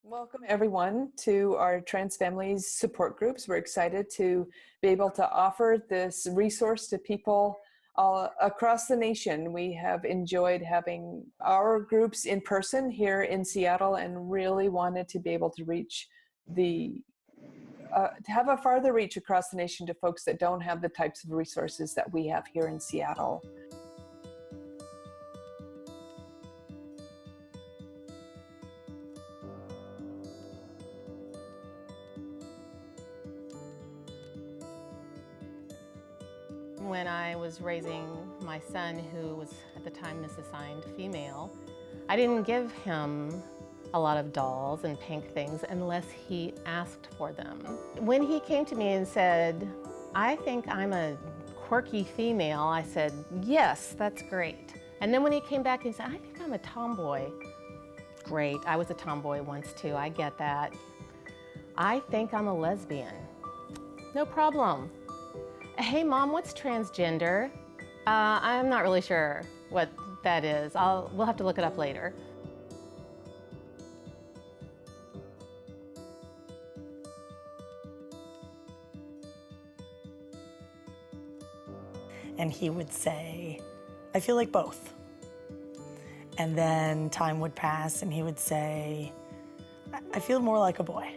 Welcome everyone to our TransFamilies support groups. We're excited to be able to offer this resource to people all across the nation. We have enjoyed having our groups in person here in Seattle and really wanted to be able to reach to have a farther reach across the nation to folks that don't have the types of resources that we have here in Seattle. When I was raising my son, who was at the time misassigned female, I didn't give him a lot of dolls and pink things unless he asked for them. When he came to me and said, "I think I'm a quirky female," I said, "Yes, that's great." And then when he came back and said, "I think I'm a tomboy," great, I was a tomboy once too, I get that. "I think I'm a lesbian," no problem. "Hey Mom, what's transgender?" I'm not really sure what that is. We'll have to look it up later. And he would say, "I feel like both." And then time would pass and he would say, "I feel more like a boy."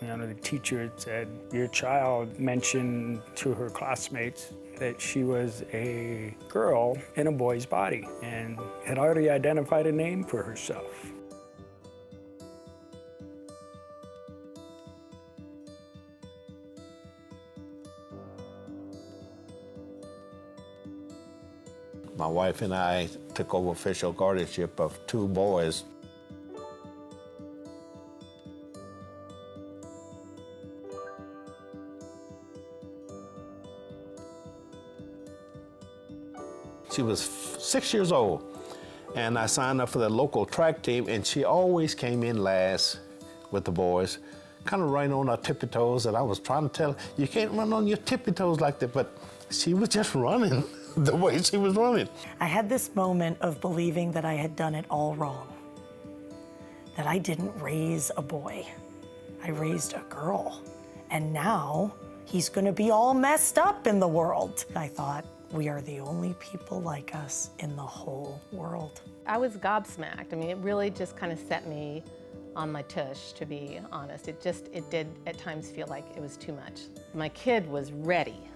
The teacher had said, "Your child mentioned to her classmates that she was a girl in a boy's body and had already identified a name for herself." My wife and I took over official guardianship of 2 boys. She was 6 years old, and I signed up for the local track team, and she always came in last with the boys, kind of right on her tippy toes, and I was trying to tell her, "You can't run on your tippy toes like that," but she was just running the way she was running. I had this moment of believing that I had done it all wrong, that I didn't raise a boy, I raised a girl, and now he's gonna be all messed up in the world. I thought, we are the only people like us in the whole world. I was gobsmacked. I mean, it really just kind of set me on my tush, to be honest. It did at times feel like it was too much. My kid was ready.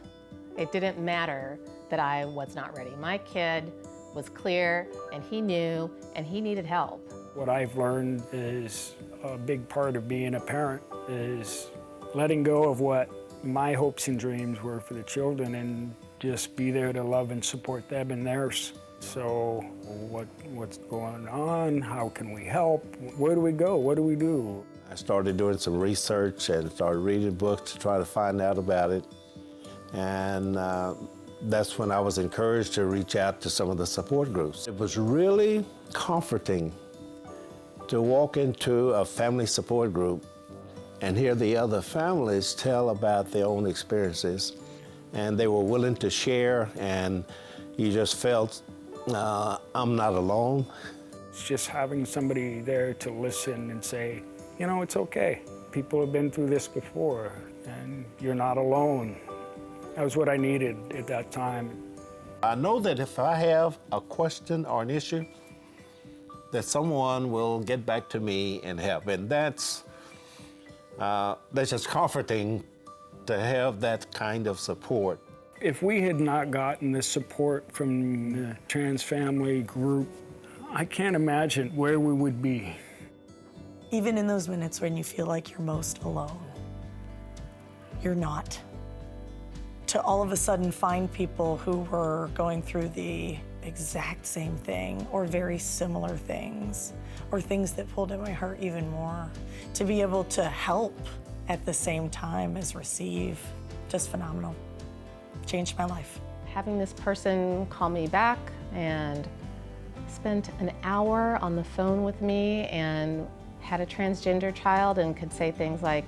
It didn't matter that I was not ready. My kid was clear, and he knew, and he needed help. What I've learned is a big part of being a parent is letting go of what my hopes and dreams were for the children and just be there to love and support them and theirs. So what's going on? How can we help? Where do we go? What do we do? I started doing some research and started reading books to try to find out about it. And that's when I was encouraged to reach out to some of the support groups. It was really comforting to walk into a family support group and hear the other families tell about their own experiences. And they were willing to share, and you just felt, I'm not alone. It's just having somebody there to listen and say, you know, it's okay. People have been through this before, and you're not alone. That was what I needed at that time. I know that if I have a question or an issue, that someone will get back to me and help. And that's just comforting to have that kind of support. If we had not gotten the support from the trans family group, I can't imagine where we would be. Even in those minutes when you feel like you're most alone, you're not. To all of a sudden find people who were going through the exact same thing or very similar things, or things that pulled at my heart even more, to be able to help at the same time as receive, just phenomenal. Changed my life. Having this person call me back and spent an hour on the phone with me and had a transgender child and could say things like,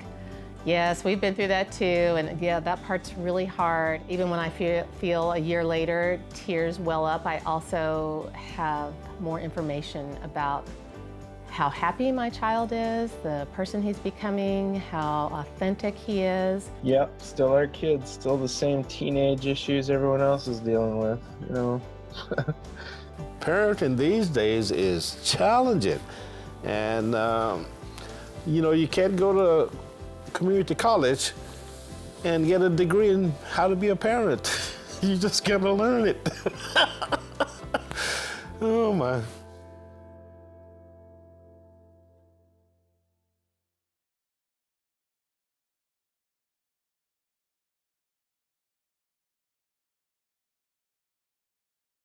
"Yes, we've been through that too, and yeah, that part's really hard." Even when I feel a year later, tears well up, I also have more information about how happy my child is, the person he's becoming, how authentic he is. Yep, still our kids, still the same teenage issues everyone else is dealing with, you know. Parenting these days is challenging, and you know, you can't go to community college and get a degree in how to be a parent. You just gotta learn it. Oh my.